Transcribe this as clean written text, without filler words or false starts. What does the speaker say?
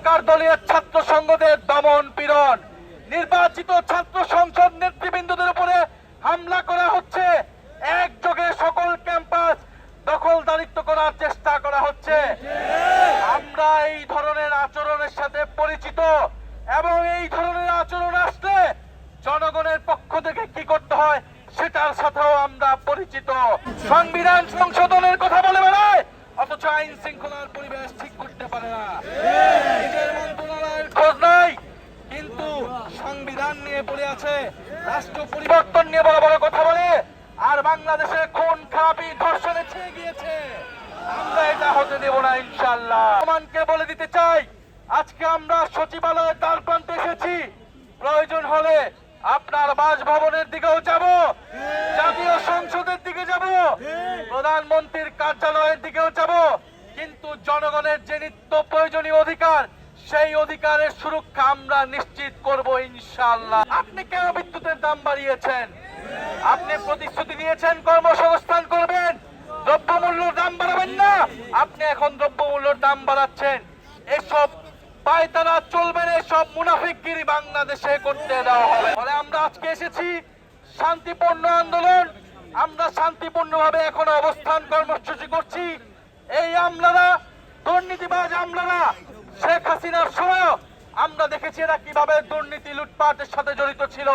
সরকার দলীয় ছাত্র সংসদের দমন পীড়ন, নির্বাচিত ছাত্র সংসদ নেতৃবৃন্দদের উপরে হামলা করা হচ্ছে, একযোগে সকল ক্যাম্পাস দখলদারিত্ব করার চেষ্টা করা হচ্ছে। আমরা এই ধরনের আচরণের সাথে পরিচিত এবং এই ধরনের আচরণ আসলে জনগণের পক্ষ থেকে কি করতে হয় সেটার সাথেও আমরা পরিচিত। সংবিধান সংশোধনের কথা বলে বেড়ায়, অথচ আইন শৃঙ্খলার পরিবেশ ঠিক করতে পারে না। নিজের মন্ত্রণালয়ের খোঁজ নাই, কিন্তু সংবিধান নিয়ে পড়ে আছে, রাষ্ট্র পরিবর্তন নিয়ে বড় বড় কথা বলে, আর বাংলাদেশে খুন খারাপি ধর্ষণে ছেয়ে গিয়েছে। আমরা এটা হতে দেব না ইনশাআল্লাহ। প্রমাণকে বলে দিতে চাই, আজকে আমরা সচিবালয়ের দ্বার প্রান্তে এসেছি, প্রয়োজন হলে আপনার বাসভবনের দিকেও যাব, জাতীয় সংসদের দিকে যাব, প্রধানমন্ত্রীর কার্যালয়ের দিকেও যাব, কিন্তু জনগণের যে নিত্য প্রয়োজনীয় অধিকার, সেই অধিকারের সুরক্ষা আমরা নিশ্চিত করব ইনশাআল্লাহ। আপনি কেন বিদ্যুতের দাম বাড়িয়েছেন? আপনি প্রতিশ্রুতি দিয়েছেন কর্মসংস্থান করবেন, দ্রব্যমূল্যের দাম বাড়াবেন না, আপনি এখন দ্রব্যমূল্যের দাম বাড়াচ্ছেন। এসব পায়তারা চলবে না, সব মুনাফিকগিরি বাংলাদেশে করতে দেওয়া হবে। ফলে আমরা আজকে এসেছি শান্তিপূর্ণ আন্দোলন, আমরা শান্তিপূর্ণভাবে এখন অবস্থান কর্মসূচি করছি। এই আমলারা, দুর্নীতিবাজ আমলারা, শেখ হাসিনার সময় আমরা দেখেছি এরা কিভাবে দুর্নীতি লুটপাটের সাথে জড়িত ছিল।